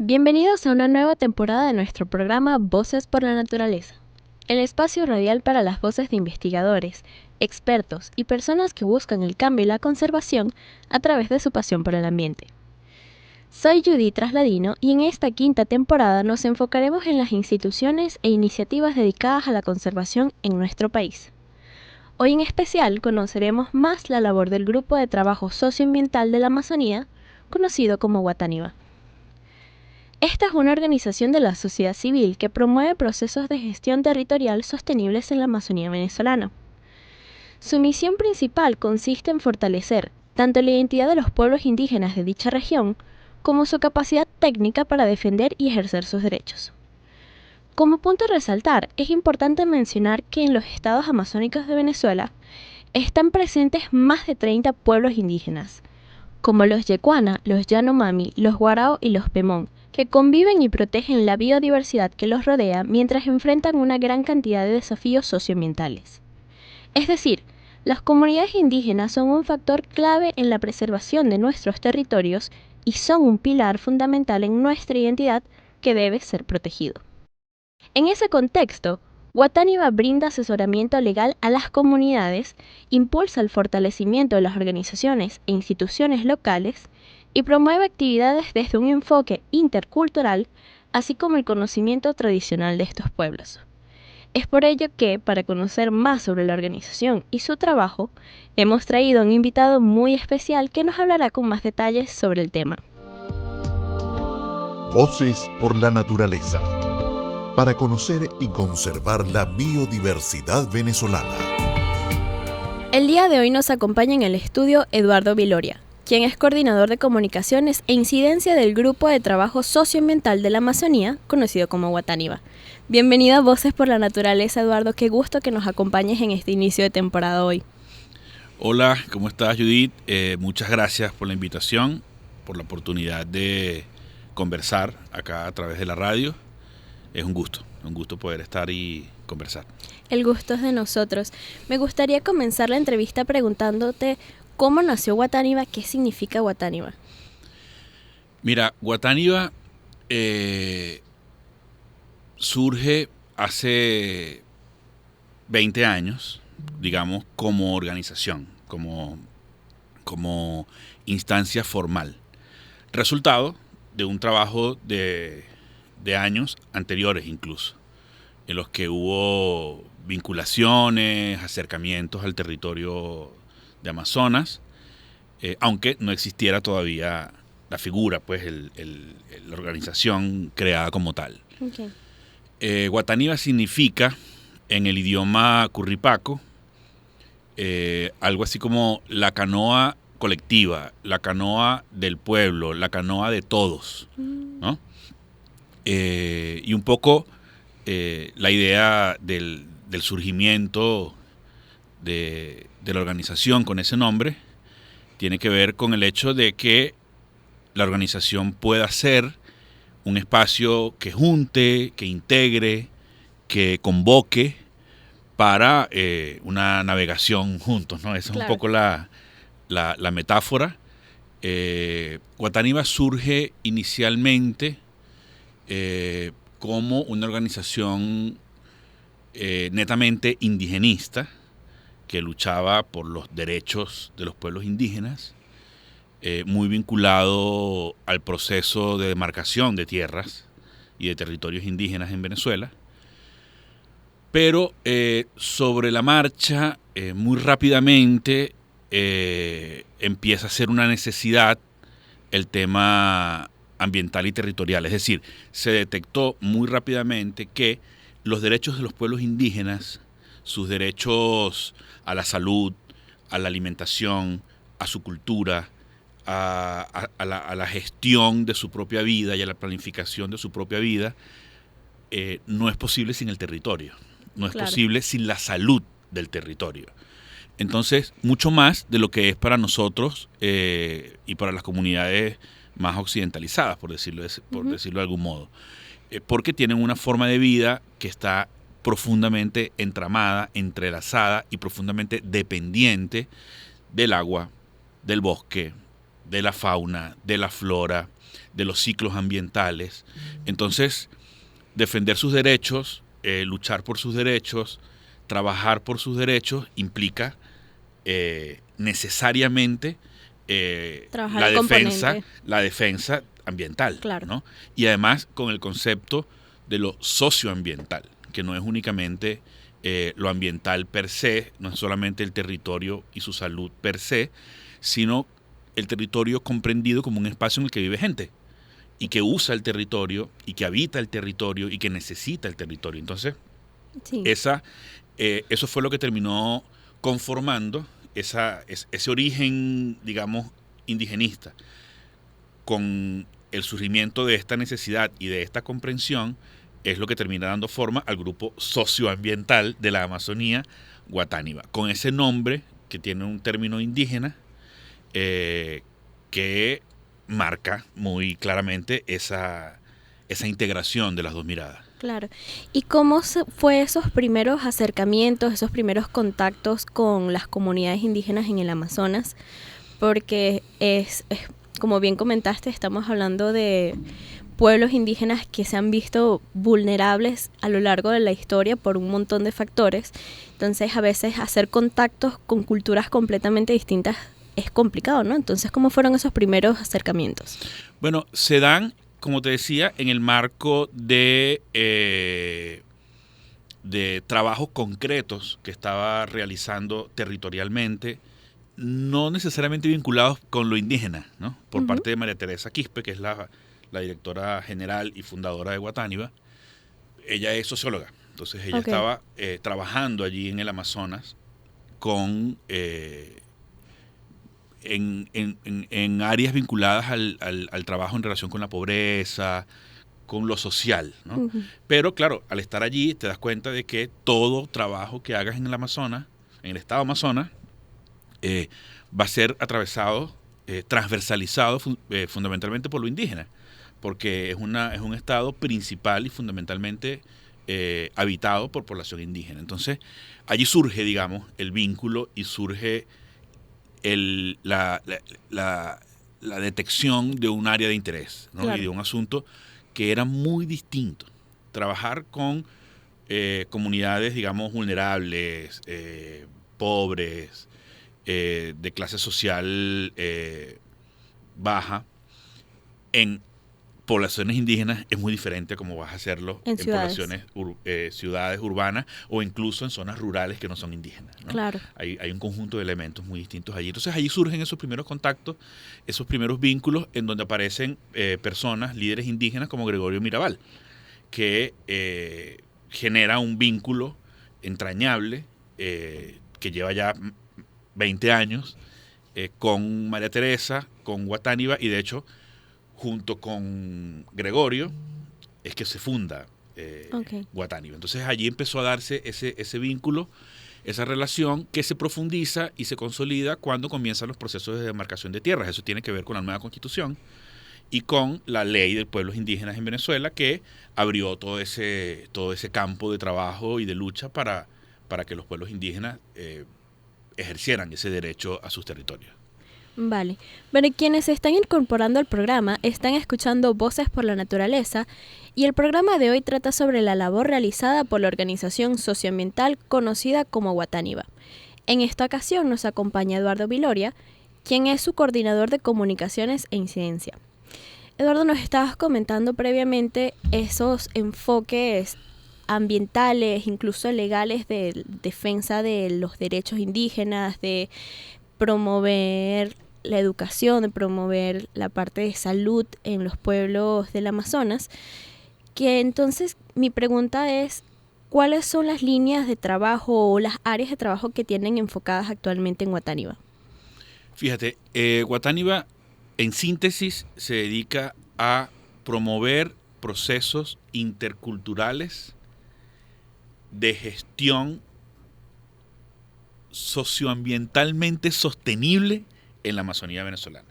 Bienvenidos a una nueva temporada de nuestro programa Voces por la Naturaleza, el espacio radial para las voces de investigadores, expertos y personas que buscan el cambio y la conservación a través de su pasión por el ambiente. Soy Judith Trasladino y en esta quinta temporada nos enfocaremos en las instituciones e iniciativas dedicadas a la conservación en nuestro país. Hoy en especial conoceremos más la labor del Grupo de Trabajo Socioambiental de la Amazonía, conocido como Guataniva. Esta es una organización de la sociedad civil que promueve procesos de gestión territorial sostenibles en la Amazonía venezolana. Su misión principal consiste en fortalecer tanto la identidad de los pueblos indígenas de dicha región como su capacidad técnica para defender y ejercer sus derechos. Como punto a resaltar, es importante mencionar que en los estados amazónicos de Venezuela están presentes más de 30 pueblos indígenas, como los Yecuana, los Yanomami, los Guarao y los Pemón, que conviven y protegen la biodiversidad que los rodea mientras enfrentan una gran cantidad de desafíos socioambientales. Es decir, las comunidades indígenas son un factor clave en la preservación de nuestros territorios y son un pilar fundamental en nuestra identidad que debe ser protegido. En ese contexto, Guataniva brinda asesoramiento legal a las comunidades, impulsa el fortalecimiento de las organizaciones e instituciones locales y promueve actividades desde un enfoque intercultural, así como el conocimiento tradicional de estos pueblos. Es por ello que, para conocer más sobre la organización y su trabajo, hemos traído a un invitado muy especial que nos hablará con más detalles sobre el tema. Voces por la Naturaleza, para conocer y conservar la biodiversidad venezolana. El día de hoy nos acompaña en el estudio Eduardo Viloria, quien es coordinador de comunicaciones e incidencia del Grupo de Trabajo Socioambiental de la Amazonía, conocido como Guataniva. Bienvenido a Voces por la Naturaleza, Eduardo. Qué gusto que nos acompañes en este inicio de temporada hoy. Hola, ¿cómo estás, Judith? Muchas gracias por la invitación, por la oportunidad de conversar acá a través de la radio. Es un gusto poder estar y conversar. El gusto es de nosotros. Me gustaría comenzar la entrevista preguntándote cómo nació Guataniva, qué significa Guataniva. Mira, Guataniva surge hace 20 años, digamos, como organización, como instancia formal. Resultado de un trabajo de años anteriores incluso, en los que hubo vinculaciones, acercamientos al territorio de Amazonas, aunque no existiera todavía la figura, pues la organización creada como tal. Okay. Guataniva significa, en el idioma curripaco, algo así como la canoa colectiva, la canoa del pueblo, la canoa de todos, ¿no? Y un poco la idea del surgimiento de la organización con ese nombre tiene que ver con el hecho de que la organización pueda ser un espacio que junte, que integre, que convoque para una navegación juntos, ¿no? Esa es un poco la metáfora. Guataniva surge inicialmente como una organización netamente indigenista que luchaba por los derechos de los pueblos indígenas, muy vinculado al proceso de demarcación de tierras y de territorios indígenas en Venezuela. Pero sobre la marcha, muy rápidamente empieza a ser una necesidad el tema ambiental y territorial. Es decir, se detectó muy rápidamente que los derechos de los pueblos indígenas, sus derechos a la salud, a la alimentación, a su cultura, a la gestión de su propia vida y a la planificación de su propia vida, no es posible sin el territorio, no es posible sin la salud del territorio. Entonces, mucho más de lo que es para nosotros y para las comunidades más occidentalizadas, por decirlo de algún modo, porque tienen una forma de vida que está profundamente entramada, entrelazada y profundamente dependiente del agua, del bosque, de la fauna, de la flora, de los ciclos ambientales. Entonces, defender sus derechos, luchar por sus derechos, trabajar por sus derechos implica necesariamente Trabajar el componente. la defensa ambiental, Claro. ¿no? Y además con el concepto de lo socioambiental, que no es únicamente lo ambiental per se, no es solamente el territorio y su salud per se, sino el territorio comprendido como un espacio en el que vive gente y que usa el territorio y que habita el territorio y que necesita el territorio. Entonces, Sí. eso fue lo que terminó conformando ese origen, digamos, indigenista. Con el surgimiento de esta necesidad y de esta comprensión es lo que termina dando forma al grupo socioambiental de la Amazonía, Guatániba, con ese nombre que tiene un término indígena que marca muy claramente esa integración de las dos miradas. Claro. ¿Y cómo fue esos primeros acercamientos, esos primeros contactos con las comunidades indígenas en el Amazonas? Porque como bien comentaste, estamos hablando de pueblos indígenas que se han visto vulnerables a lo largo de la historia por un montón de factores. Entonces, a veces hacer contactos con culturas completamente distintas es complicado, ¿no? Entonces, ¿cómo fueron esos primeros acercamientos? Bueno, se dan, como te decía, en el marco de trabajos concretos que estaba realizando territorialmente, no necesariamente vinculados con lo indígena, ¿no? Por parte de María Teresa Quispe, que es la directora general y fundadora de Guatániba. Ella es socióloga, entonces ella estaba trabajando allí en el Amazonas con en áreas vinculadas al trabajo en relación con la pobreza, con lo social, ¿no? Pero claro, al estar allí te das cuenta de que todo trabajo que hagas en el Amazonas, en el estado Amazonas, va a ser atravesado, transversalizado fundamentalmente por lo indígena, porque es un estado principal y fundamentalmente habitado por población indígena. Entonces, allí surge, digamos, el vínculo y surge la detección de un área de interés, ¿no? Claro. Y de un asunto que era muy distinto. Trabajar con comunidades, digamos, vulnerables, pobres, de clase social baja, en poblaciones indígenas es muy diferente a como vas a hacerlo en poblaciones, ciudades urbanas o incluso en zonas rurales que no son indígenas, ¿no? Claro. Hay un conjunto de elementos muy distintos allí. Entonces allí surgen esos primeros contactos, esos primeros vínculos en donde aparecen personas, líderes indígenas como Gregorio Mirabal, que genera un vínculo entrañable que lleva ya 20 años con María Teresa, con Guatániba, y de hecho junto con Gregorio es que se funda Guatániba. Entonces allí empezó a darse ese vínculo, esa relación que se profundiza y se consolida cuando comienzan los procesos de demarcación de tierras. Eso tiene que ver con la nueva Constitución y con la ley de pueblos indígenas en Venezuela, que abrió todo ese campo de trabajo y de lucha para que los pueblos indígenas ejercieran ese derecho a sus territorios. Vale. Bueno, quienes se están incorporando al programa están escuchando Voces por la Naturaleza, y el programa de hoy trata sobre la labor realizada por la organización socioambiental conocida como Guatániba. En esta ocasión nos acompaña Eduardo Viloria, quien es su coordinador de comunicaciones e incidencia. Eduardo, nos estabas comentando previamente esos enfoques ambientales, incluso legales, de defensa de los derechos indígenas, de promover la educación, de promover la parte de salud en los pueblos del Amazonas. Que entonces mi pregunta es, ¿cuáles son las líneas de trabajo o las áreas de trabajo que tienen enfocadas actualmente en Guatániba? Fíjate, Guatániba en síntesis se dedica a promover procesos interculturales de gestión socioambientalmente sostenible en la Amazonía venezolana.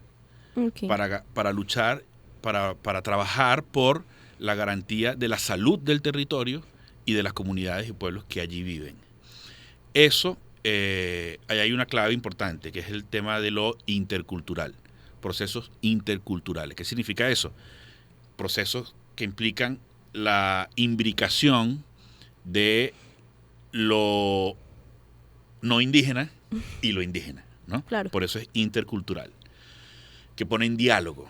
Para luchar, para trabajar por la garantía de la salud del territorio y de las comunidades y pueblos que allí viven. Eso, ahí hay una clave importante, que es el tema de lo intercultural. procesos interculturales. ¿Qué significa eso? Procesos que implican la imbricación de lo no indígena y lo indígena, ¿no? Claro. Por eso es intercultural, que pone en diálogo,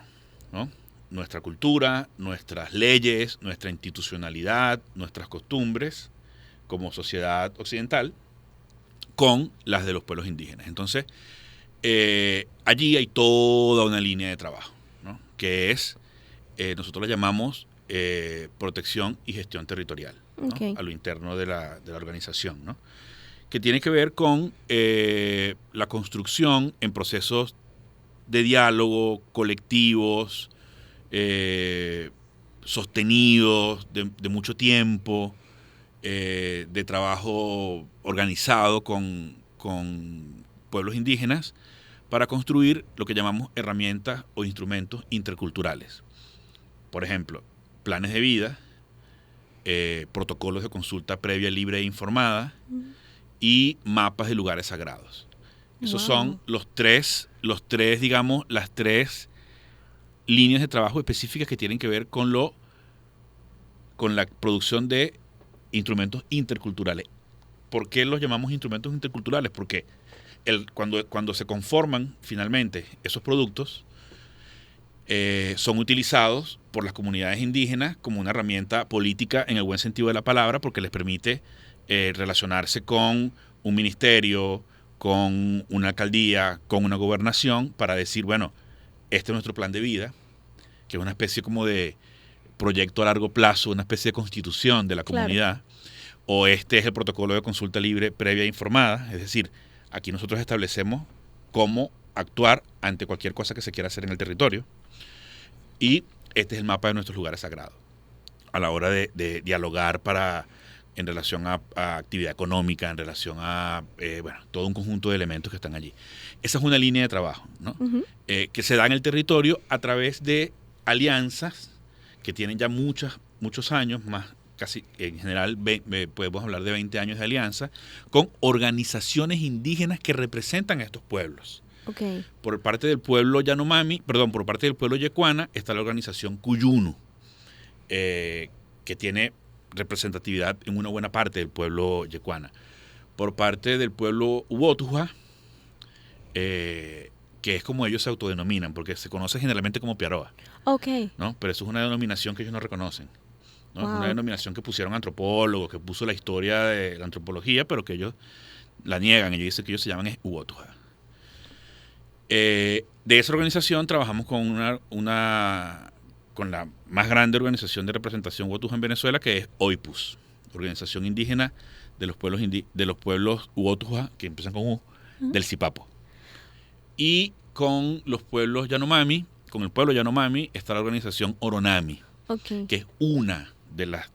¿no?, nuestra cultura, nuestras leyes, nuestra institucionalidad, nuestras costumbres como sociedad occidental con las de los pueblos indígenas. Entonces, allí hay toda una línea de trabajo, ¿no?, que es, nosotros la llamamos protección y gestión territorial, ¿no?, Okay. a lo interno de la organización, ¿no?, que tiene que ver con la construcción en procesos de diálogo, colectivos, sostenidos, de mucho tiempo, de trabajo organizado con pueblos indígenas para construir lo que llamamos herramientas o instrumentos interculturales. Por ejemplo, planes de vida, protocolos de consulta previa, libre e informada y mapas de lugares sagrados. Esos son los tres, digamos, las tres líneas de trabajo específicas que tienen que ver con la producción de instrumentos interculturales. ¿Por qué los llamamos instrumentos interculturales? Porque cuando se conforman finalmente esos productos, son utilizados por las comunidades indígenas como una herramienta política en el buen sentido de la palabra, porque les permite relacionarse con un ministerio, con una alcaldía, con una gobernación, para decir, bueno, este es nuestro plan de vida, que es una especie como de proyecto a largo plazo, una especie de constitución de la comunidad, o este es el protocolo de consulta libre, previa e informada, es decir, aquí nosotros establecemos cómo actuar ante cualquier cosa que se quiera hacer en el territorio, y este es el mapa de nuestros lugares sagrados, a la hora de dialogar en relación a actividad económica, en relación a todo un conjunto de elementos que están allí. Esa es una línea de trabajo, ¿no? Que se da en el territorio a través de alianzas que tienen ya muchos años, más casi en general podemos hablar de 20 años de alianza, con organizaciones indígenas que representan a estos pueblos. Okay. Por parte del pueblo Yanomami, por parte del pueblo Yecuana está la organización Cuyunu, que tiene representatividad en una buena parte del pueblo Yecuana. Por parte del pueblo Ubotuja, que es como ellos se autodenominan, porque se conoce generalmente como Piaroa, ¿no? Pero eso es una denominación que ellos no reconocen, ¿no? Es una denominación que pusieron antropólogos, que puso la historia de la antropología, pero que ellos la niegan. Ellos dicen que ellos se llaman Ubotuja. De esa organización trabajamos con la más grande organización de representación Ubotuja en Venezuela, que es OIPUS, Organización Indígena de los pueblos Ubotuja, que empiezan con U, del Sipapo. Y con los pueblos Yanomami, con el pueblo Yanomami, está la organización Oronami, que es una de las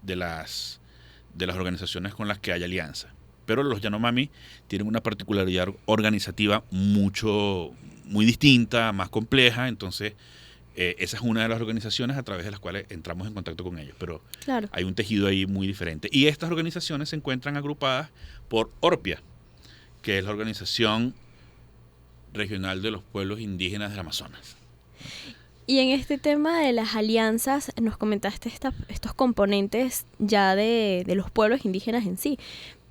organizaciones con las que hay alianza. Pero los Yanomami tienen una particularidad organizativa muy distinta, más compleja, entonces esa es una de las organizaciones a través de las cuales entramos en contacto con ellos, pero hay un tejido ahí muy diferente. Y estas organizaciones se encuentran agrupadas por ORPIA, que es la Organización Regional de los Pueblos Indígenas del Amazonas. Y en este tema de las alianzas, nos comentaste estos componentes ya de los pueblos indígenas en sí,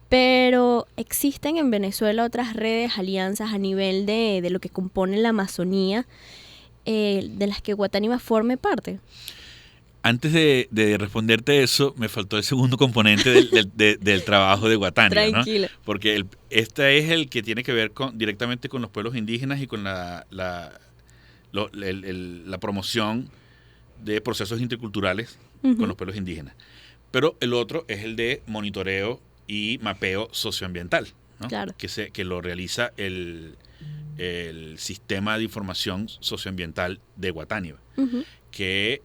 pero ¿existen en Venezuela otras redes, alianzas a nivel de lo que compone la Amazonía, de las que Guatánima forme parte? Antes de responderte eso, me faltó el segundo componente del trabajo de Guatánima, Tranquilo. ¿no? Porque este es el que tiene que ver directamente con los pueblos indígenas y con la promoción de procesos interculturales con los pueblos indígenas. Pero el otro es el de monitoreo y mapeo socioambiental, ¿no? Que lo realiza el Sistema de Información Socioambiental de Guatánima, que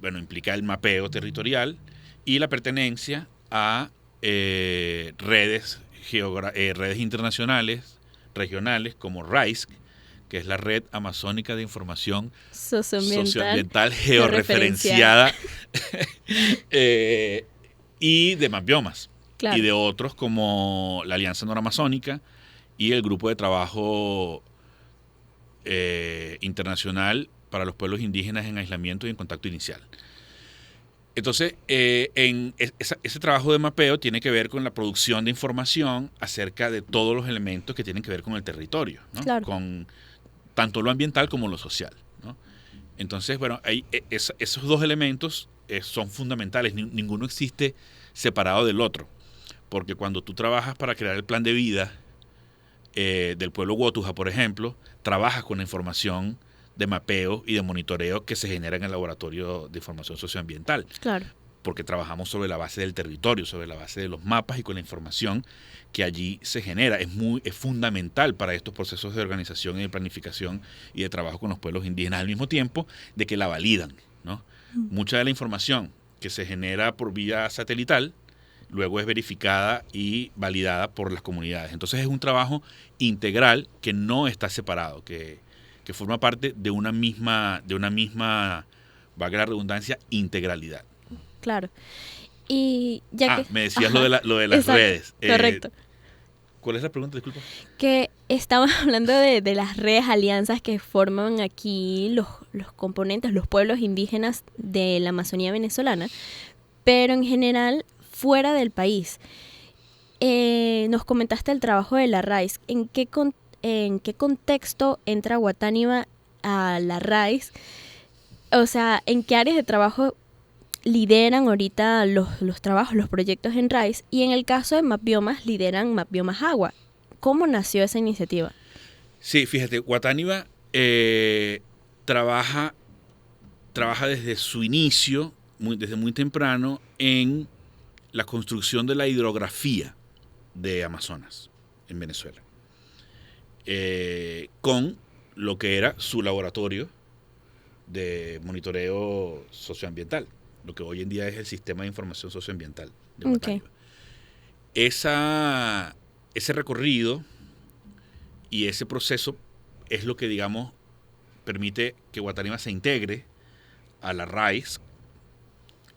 implica el mapeo territorial y la pertenencia a redes internacionales, regionales, como RAISC, que es la Red Amazónica de Información Socioambiental Georreferenciada, y de más biomas, y de otros como la Alianza Noramazónica y el Grupo de Trabajo internacional para los pueblos indígenas en aislamiento y en contacto inicial. Entonces, ese trabajo de mapeo tiene que ver con la producción de información acerca de todos los elementos que tienen que ver con el territorio, ¿no? Claro. Con tanto lo ambiental como lo social, ¿no? Entonces, bueno, esos dos elementos son fundamentales. Ninguno existe separado del otro. Porque cuando tú trabajas para crear el plan de vida del pueblo Wotuja, por ejemplo, trabajas con la información de mapeo y de monitoreo que se genera en el laboratorio de información socioambiental. Claro. Porque trabajamos sobre la base del territorio, sobre la base de los mapas y con la información que allí se genera. Es fundamental para estos procesos de organización y de planificación y de trabajo con los pueblos indígenas, al mismo tiempo de que la validan, ¿no? Mucha de la información que se genera por vía satelital luego es verificada y validada por las comunidades. Entonces es un trabajo integral que no está separado, que forma parte de una misma, valga la redundancia, integralidad. Claro. Y ya que... me decías lo de las Exacto, redes. Correcto. ¿Cuál es la pregunta? Disculpa. Que estamos hablando de las redes, alianzas que forman aquí los componentes, los pueblos indígenas de la Amazonía venezolana, pero en general fuera del país. Nos comentaste el trabajo de la RAIZ. ¿En qué contexto entra Guatániva a la RAIZ? O sea, ¿en qué áreas de trabajo lideran ahorita los trabajos, los proyectos en RAIZ? Y en el caso de Mapbiomas, lideran Mapbiomas Agua. ¿Cómo nació esa iniciativa? Sí, fíjate, Guatániva trabaja desde su inicio, desde muy temprano, en la construcción de la hidrografía de Amazonas, en Venezuela. Con lo que era su laboratorio de monitoreo socioambiental, lo que hoy en día es el Sistema de Información Socioambiental de Guatániva. Ese recorrido y ese proceso es lo que, digamos, permite que Guatániva se integre a la RAIZ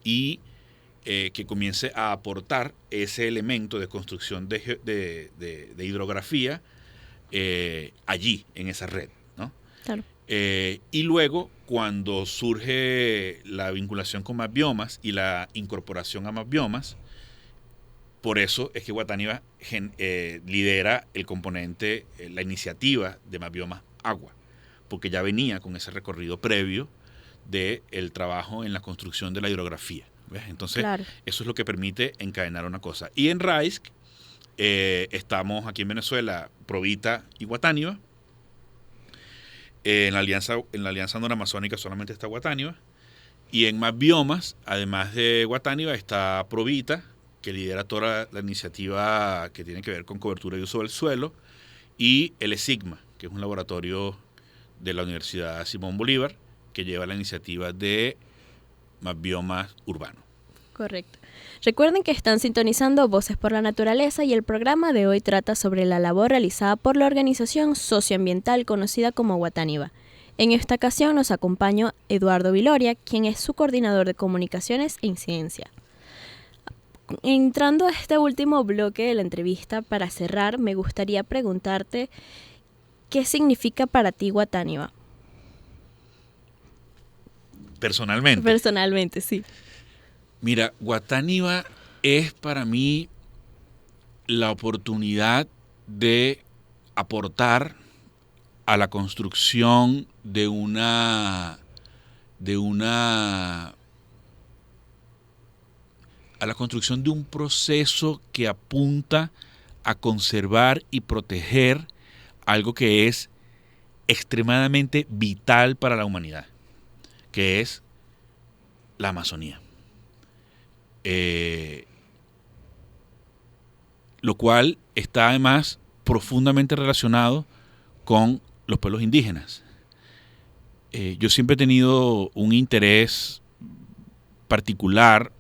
y que comience a aportar ese elemento de construcción de hidrografía allí, en esa red, ¿no? Claro. Y luego, cuando surge la vinculación con Mapbiomas y la incorporación a Mapbiomas, por eso es que Guatániva lidera el componente, la iniciativa de Mapbiomas Agua, porque ya venía con ese recorrido previo del trabajo en la construcción de la hidrografía, ¿ves? Entonces, claro, eso es lo que permite encadenar una cosa. Y en RAIZ estamos aquí en Venezuela, Provita y Guatániva. En la alianza noramazónica solamente está Guatániva. Y en Mapbiomas, además de Guatániva, está Provita, que lidera toda la iniciativa que tiene que ver con cobertura y uso del suelo, y el ESIGMA, que es un laboratorio de la Universidad Simón Bolívar, que lleva la iniciativa de Mapbiomas Urbano. Correcto. Recuerden que están sintonizando Voces por la Naturaleza y el programa de hoy trata sobre la labor realizada por la organización socioambiental conocida como Guatániva. En esta ocasión nos acompaña Eduardo Viloria, quien es su coordinador de comunicaciones e incidencia. Entrando a este último bloque de la entrevista, para cerrar, me gustaría preguntarte ¿qué significa para ti Guatániva? Personalmente. Personalmente, sí. Mira, Guatániva es para mí la oportunidad de aportar a la construcción de a la construcción de un proceso que apunta a conservar y proteger algo que es extremadamente vital para la humanidad, que es la Amazonía. Lo cual está además profundamente relacionado con los pueblos indígenas. Yo siempre he tenido un interés particular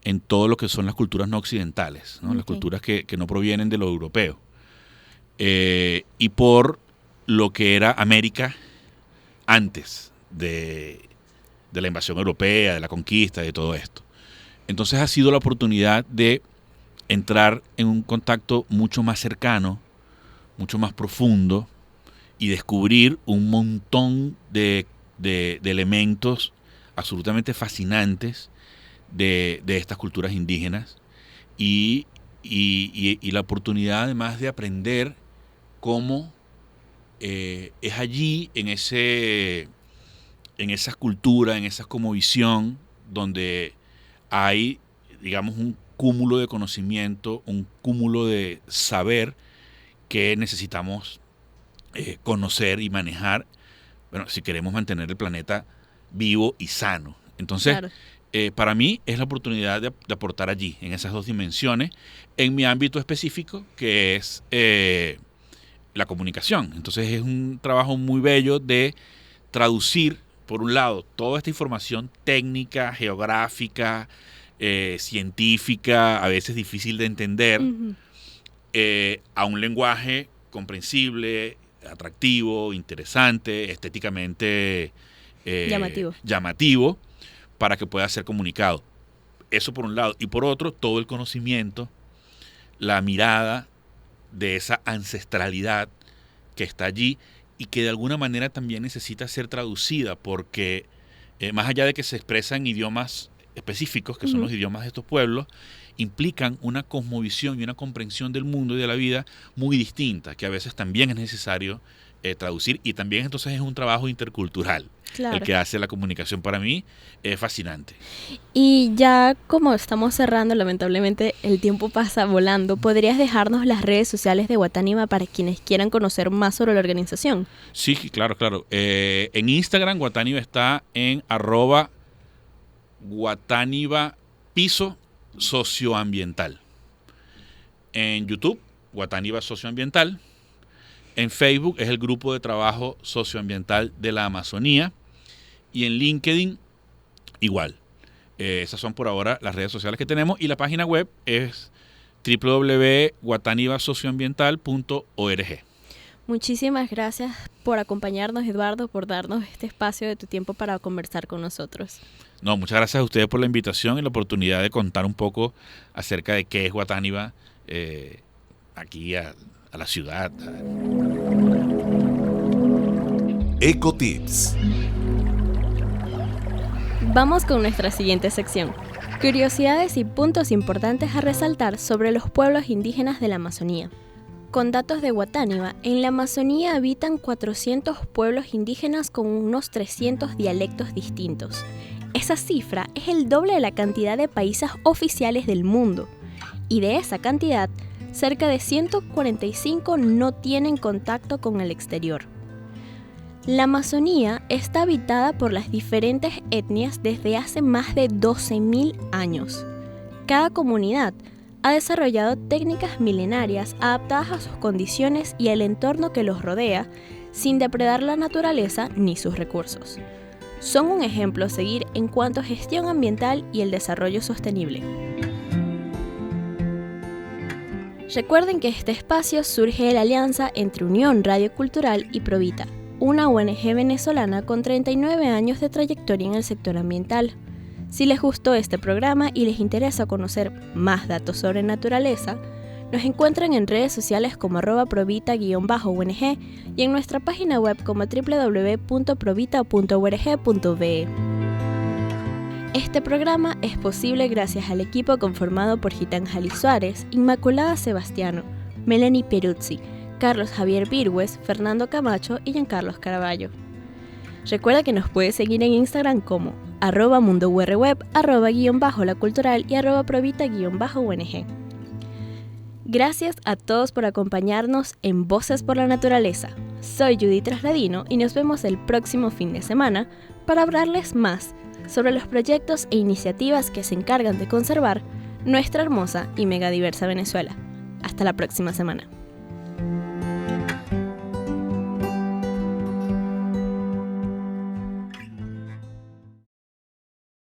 en todo lo que son las culturas no occidentales, ¿no? Okay. Las culturas que no provienen de lo europeo. Y por lo que era América antes de la invasión europea, de la conquista, de todo esto. Entonces ha sido la oportunidad de entrar en un contacto mucho más cercano, mucho más profundo y descubrir un montón de elementos absolutamente fascinantes de estas culturas indígenas y la oportunidad además de aprender cómo es allí en esas culturas, en esa cosmovisión donde hay, digamos, un cúmulo de conocimiento, un cúmulo de saber que necesitamos conocer y manejar, bueno, si queremos mantener el planeta vivo y sano. Entonces, Claro. Para mí es la oportunidad de aportar allí, en esas dos dimensiones, en mi ámbito específico, que es la comunicación. Entonces es un trabajo muy bello de traducir, por un lado, toda esta información técnica, geográfica, científica, a veces difícil de entender, Ujú. a un lenguaje comprensible, atractivo, interesante, estéticamente llamativo, para que pueda ser comunicado. Eso por un lado. Y por otro, todo el conocimiento, la mirada de esa ancestralidad que está allí y que de alguna manera también necesita ser traducida, porque más allá de que se expresa en idiomas específicos, que son los idiomas de estos pueblos, implican una cosmovisión y una comprensión del mundo y de la vida muy distinta, que a veces también es necesario traducir, y también entonces es un trabajo intercultural. Claro. El que hace la comunicación para mí es fascinante. Y ya como estamos cerrando, lamentablemente el tiempo pasa volando, ¿podrías dejarnos las redes sociales de Guatánima para quienes quieran conocer más sobre la organización? Sí, claro. En Instagram, Guatánima está en @Guatánima piso socioambiental. En YouTube, Guatánima socioambiental. En Facebook es el grupo de trabajo socioambiental de la Amazonía. Y en LinkedIn, igual. Esas son por ahora las redes sociales que tenemos. Y la página web es www.guatanibasocioambiental.org. Muchísimas gracias por acompañarnos, Eduardo, por darnos este espacio de tu tiempo para conversar con nosotros. No, muchas gracias a ustedes por la invitación y la oportunidad de contar un poco acerca de qué es Guatániba aquí a la ciudad. Ecotips. Vamos con nuestra siguiente sección. Curiosidades y puntos importantes a resaltar sobre los pueblos indígenas de la Amazonía. Con datos de Guatánima, en la Amazonía habitan 400 pueblos indígenas con unos 300 dialectos distintos. Esa cifra es el doble de la cantidad de países oficiales del mundo. Y de esa cantidad, cerca de 145 no tienen contacto con el exterior. La Amazonía está habitada por las diferentes etnias desde hace más de 12.000 años. Cada comunidad ha desarrollado técnicas milenarias adaptadas a sus condiciones y al entorno que los rodea, sin depredar la naturaleza ni sus recursos. Son un ejemplo a seguir en cuanto a gestión ambiental y el desarrollo sostenible. Recuerden que este espacio surge de la alianza entre Unión Radio Cultural y Provita, una ONG venezolana con 39 años de trayectoria en el sector ambiental. Si les gustó este programa y les interesa conocer más datos sobre naturaleza, nos encuentran en redes sociales como @provita_ONG y en nuestra página web como www.provita.org.be. Este programa es posible gracias al equipo conformado por Gitanjali Suárez, Inmaculada Sebastiano, Melanie Peruzzi, Carlos Javier Virgües, Fernando Camacho y Giancarlos Caraballo. Recuerda que nos puedes seguir en Instagram como @mundourweb, @_lacultural y @provita_ONG. Gracias a todos por acompañarnos en Voces por la Naturaleza. Soy Judith Trasladino y nos vemos el próximo fin de semana para hablarles más sobre los proyectos e iniciativas que se encargan de conservar nuestra hermosa y megadiversa Venezuela. Hasta la próxima semana.